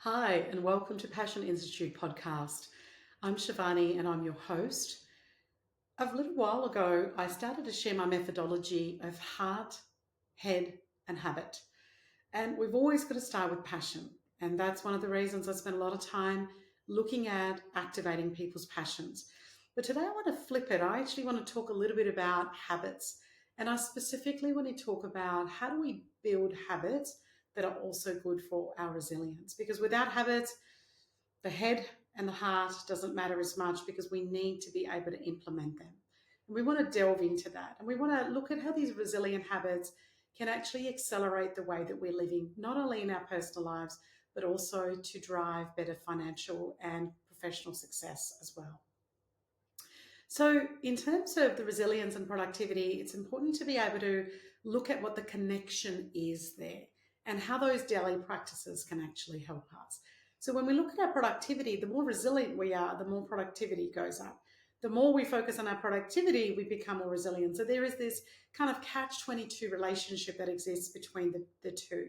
Hi, and welcome to Passion Institute podcast. I'm Shivani and I'm your host. A little while ago, I started to share my methodology of heart, head, and habit. And we've always got to start with passion. And that's one of the reasons I spend a lot of time looking at activating people's passions. But today I want to flip it. I actually want to talk a little bit about habits. And I specifically want to talk about how do we build habits that are also good for our resilience. Because without habits, the head and the heart doesn't matter as much because we need to be able to implement them. And we want to delve into that. And we want to look at how these resilient habits can actually accelerate the way that we're living, not only in our personal lives, but also to drive better financial and professional success as well. So, in terms of the resilience and productivity, it's important to be able to look at what the connection is there and how those daily practices can actually help us. So, when we look at our productivity, the more resilient we are, the more productivity goes up. The more we focus on our productivity, we become more resilient. So, there is this kind of catch-22 relationship that exists between the two.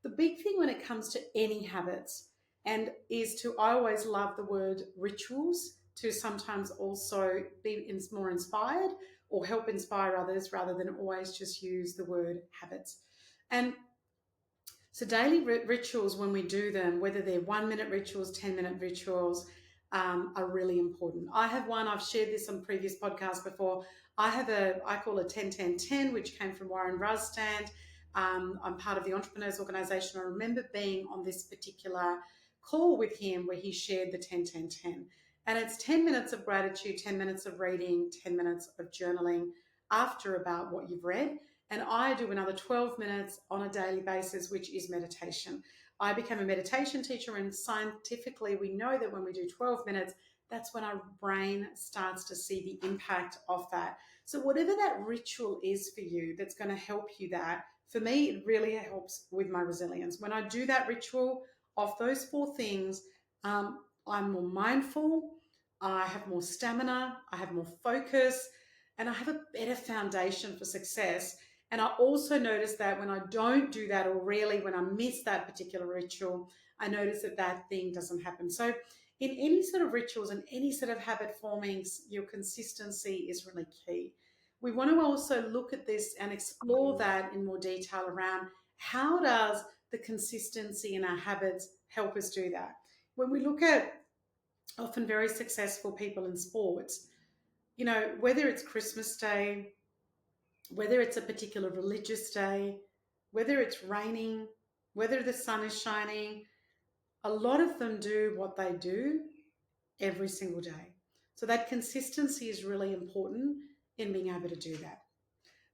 The big thing when it comes to any habits and is to, I always love the word rituals, to sometimes also be more inspired or help inspire others rather than always just use the word habits. And so daily rituals, when we do them, whether they're 1 minute rituals, 10-minute rituals, are really important. I have one, I've shared this on previous podcasts before. I call it 10-10-10, which came from Warren Russtand. I'm part of the Entrepreneurs Organization. I remember being on this particular call with him where he shared the 10-10-10. And it's 10 minutes of gratitude, 10 minutes of reading, 10 minutes of journaling after about what you've read. And I do another 12 minutes on a daily basis, which is meditation. I became a meditation teacher, and scientifically, we know that when we do 12 minutes, that's when our brain starts to see the impact of that. So whatever that ritual is for you that's going to help you that, for me, it really helps with my resilience. When I do that ritual of those four things, I'm more mindful, I have more stamina, I have more focus, and I have a better foundation for success. And I also notice that when I don't do that, or really when I miss that particular ritual, I notice that that thing doesn't happen. So in any sort of rituals and any sort of habit formings, your consistency is really key. We want to also look at this and explore that in more detail around how does the consistency in our habits help us do that. When we look at often very successful people in sports, whether it's Christmas Day, whether it's a particular religious day, whether it's raining, whether the sun is shining, a lot of them do what they do every single day. So that consistency is really important in being able to do that.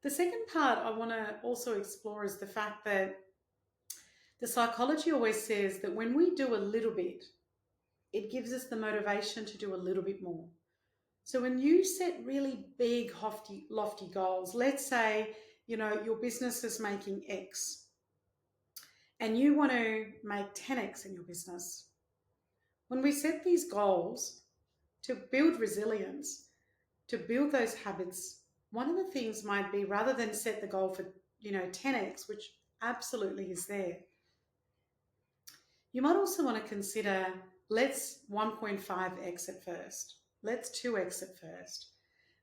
The second part I want to also explore is the fact that the psychology always says that when we do a little bit, it gives us the motivation to do a little bit more. So when you set really big, lofty goals, let's say, your business is making X and you want to make 10X in your business. When we set these goals to build resilience, to build those habits, one of the things might be, rather than set the goal for, 10X, which absolutely is there, you might also want to consider, let's 1.5X at first. Let's 2X at first.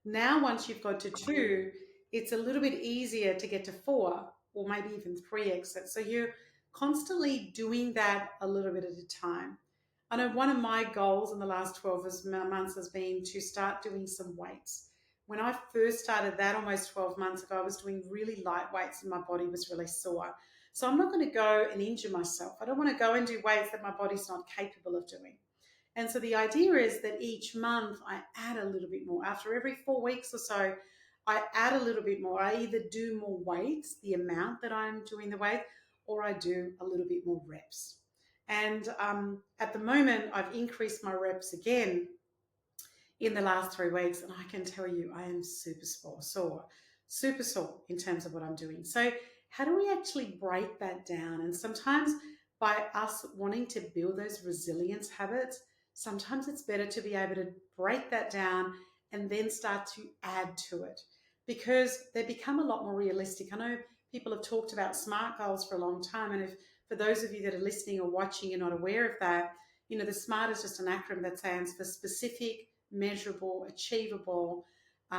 Now, once you've got to 2, it's a little bit easier to get to 4 or maybe even 3X it. So you're constantly doing that a little bit at a time. I know one of my goals in the last 12 months has been to start doing some weights. When I first started that almost 12 months ago, I was doing really light weights and my body was really sore. So I'm not going to go and injure myself. I don't want to go and do weights that my body's not capable of doing. And so the idea is that each month I add a little bit more. After every 4 weeks or so, I add a little bit more. I either do more weights, the amount that I'm doing the weight, or I do a little bit more reps. And at the moment, I've increased my reps again in the last 3 weeks. And I can tell you, I am super sore in terms of what I'm doing. So how do we actually break that down? And sometimes by us wanting to build those resilience habits, sometimes it's better to be able to break that down and then start to add to it because they become a lot more realistic. I know people have talked about SMART goals for a long time, and if for those of you that are listening or watching, you're not aware of that, the SMART is just an acronym that stands for specific, measurable, achievable,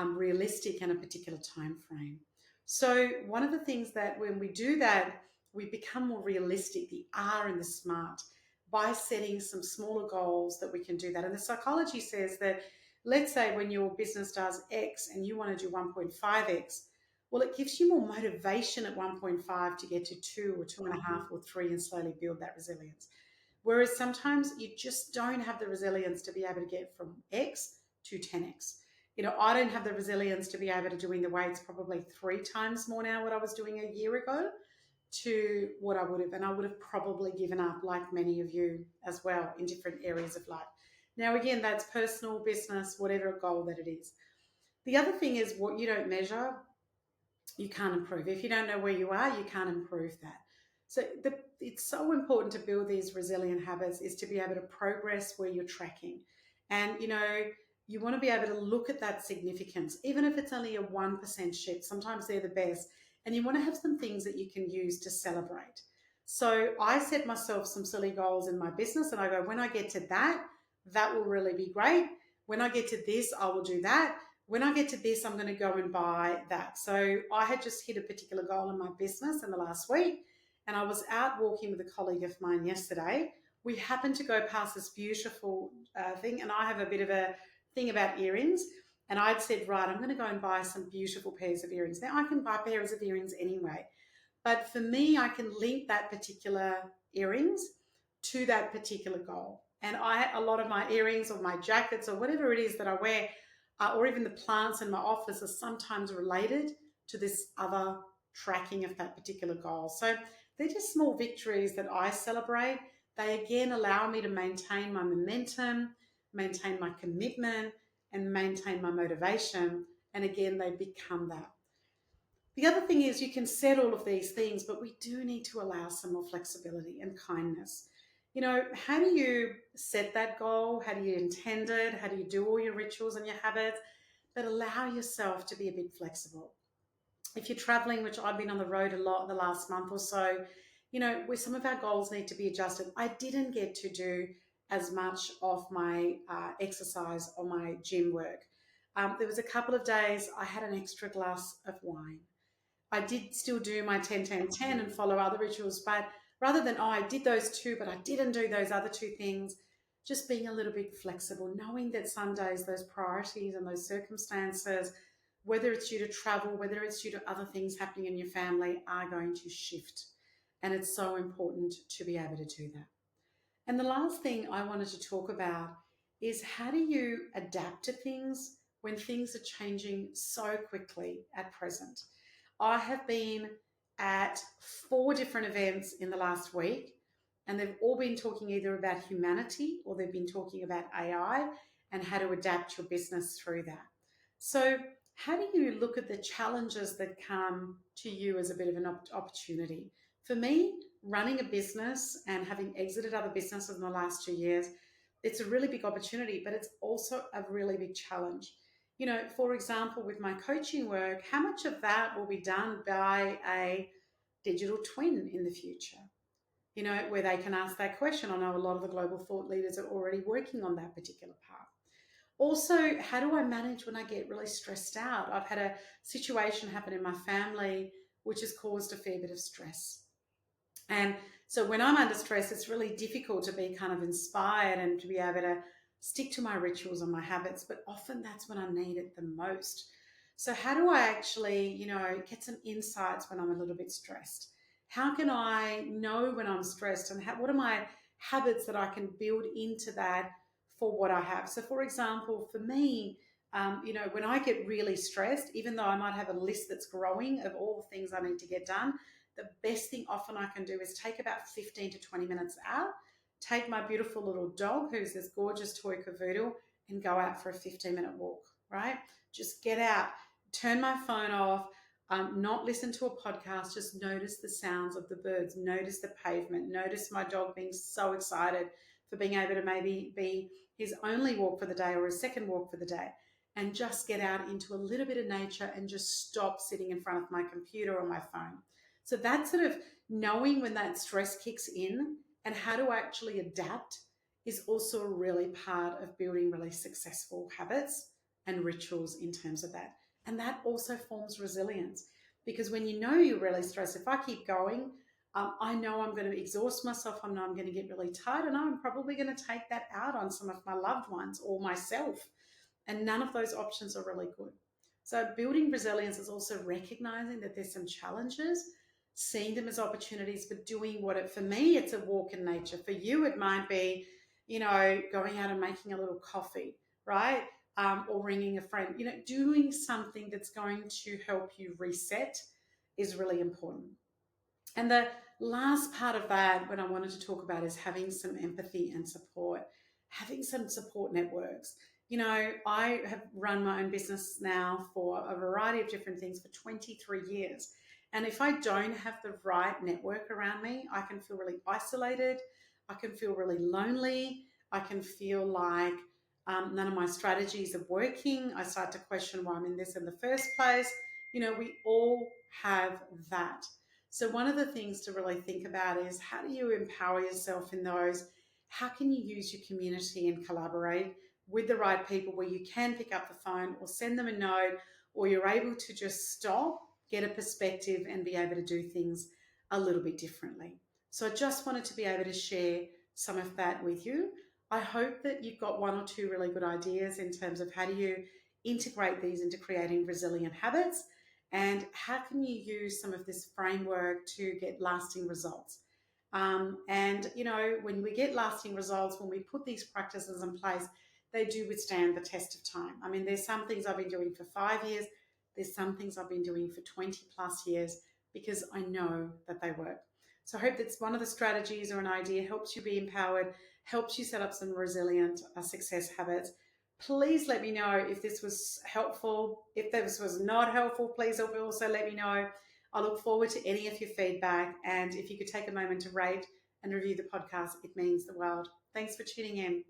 realistic, and a particular time frame. So one of the things that when we do that, we become more realistic, the R in the SMART, by setting some smaller goals that we can do that. And the psychology says that, let's say when your business does X and you want to do 1.5X, well, it gives you more motivation at 1.5 to get to 2 or 2.5 or 3 and slowly build that resilience. Whereas sometimes you just don't have the resilience to be able to get from X to 10X. I don't have the resilience to be able to doing the weights probably 3 times more now what I was doing a year ago to what I would have. And I would have probably given up, like many of you as well, in different areas of life. Now, again, that's personal, business, whatever goal that it is. The other thing is, what you don't measure, you can't improve. If you don't know where you are, you can't improve that. So it's so important to build these resilient habits, is to be able to progress where you're tracking. And, you want to be able to look at that significance, even if it's only a 1% shift. Sometimes they're the best. And you want to have some things that you can use to celebrate. So I set myself some silly goals in my business, and I go, when I get to that, that will really be great. When I get to this, I will do that. When I get to this, I'm going to go and buy that. So I had just hit a particular goal in my business in the last week, and I was out walking with a colleague of mine yesterday. We happened to go past this beautiful thing, and I have a bit of a thing about earrings. And I'd said, right, I'm going to go and buy some beautiful pairs of earrings. Now, I can buy pairs of earrings anyway. But for me, I can link that particular earrings to that particular goal. And a lot of my earrings or my jackets or whatever it is that I wear, or even the plants in my office, are sometimes related to this other tracking of that particular goal. So they're just small victories that I celebrate. They again allow me to maintain my momentum, maintain my commitment, and maintain my motivation. And again, they become that. The other thing is, you can set all of these things, but we do need to allow some more flexibility and kindness. How do you set that goal? How do you intend it? How do you do all your rituals and your habits? But allow yourself to be a bit flexible. If you're traveling, which I've been on the road a lot the last month or so, where some of our goals need to be adjusted. I didn't get to do as much of my exercise or my gym work. There was a couple of days I had an extra glass of wine. I did still do my 10-10-10 and follow other rituals, but rather than, I did those 2, but I didn't do those other 2 things, just being a little bit flexible, knowing that some days those priorities and those circumstances, whether it's due to travel, whether it's due to other things happening in your family, are going to shift. And it's so important to be able to do that. And the last thing I wanted to talk about is, how do you adapt to things when things are changing so quickly at present? I have been at 4 different events in the last week, and they've all been talking either about humanity or they've been talking about AI and how to adapt your business through that. So how do you look at the challenges that come to you as a bit of an opportunity? For me, running a business and having exited other businesses in the last 2 years, it's a really big opportunity, but it's also a really big challenge. For example, with my coaching work, how much of that will be done by a digital twin in the future? Where they can ask that question. I know a lot of the global thought leaders are already working on that particular part. Also, how do I manage when I get really stressed out? I've had a situation happen in my family which has caused a fair bit of stress. And so when I'm under stress, it's really difficult to be kind of inspired and to be able to stick to my rituals and my habits, but often that's when I need it the most. So how do I actually, get some insights when I'm a little bit stressed? How can I know when I'm stressed, and what are my habits that I can build into that for what I have? So for example, for me, when I get really stressed, even though I might have a list that's growing of all the things I need to get done, the best thing often I can do is take about 15 to 20 minutes out, take my beautiful little dog, who's this gorgeous toy cavoodle, and go out for a 15-minute walk, right? Just get out, turn my phone off, not listen to a podcast, just notice the sounds of the birds, notice the pavement, notice my dog being so excited for being able to maybe be his only walk for the day or his second walk for the day, and just get out into a little bit of nature and just stop sitting in front of my computer or my phone. So that sort of knowing when that stress kicks in and how to actually adapt is also a really part of building really successful habits and rituals in terms of that. And that also forms resilience, because when you know you're really stressed, if I keep going, I know I'm going to exhaust myself. I know I'm going to get really tired, and I'm probably going to take that out on some of my loved ones or myself. And none of those options are really good. So, building resilience is also recognizing that there's some challenges, seeing them as opportunities, but doing what it, for me, it's a walk in nature. For you, it might be, going out and making a little coffee, right? Or ringing a friend, doing something that's going to help you reset is really important. And the last part of that, what I wanted to talk about, is having some empathy and support, having some support networks. I have run my own business now for a variety of different things for 23 years. And if I don't have the right network around me, I can feel really isolated. I can feel really lonely. I can feel like none of my strategies are working. I start to question why I'm in this in the first place. We all have that. So one of the things to really think about is, how do you empower yourself in those? How can you use your community and collaborate with the right people where you can pick up the phone or send them a note, or you're able to just stop, get a perspective, and be able to do things a little bit differently. So I just wanted to be able to share some of that with you. I hope that you've got one or two really good ideas in terms of how do you integrate these into creating resilient habits, and how can you use some of this framework to get lasting results. When we get lasting results, when we put these practices in place, they do withstand the test of time. I mean, there's some things I've been doing for 5 years. There's some things I've been doing for 20 plus years, because I know that they work. So I hope that's one of the strategies or an idea helps you be empowered, helps you set up some resilient success habits. Please let me know if this was helpful. If this was not helpful, please also let me know. I look forward to any of your feedback. And if you could take a moment to rate and review the podcast, it means the world. Thanks for tuning in.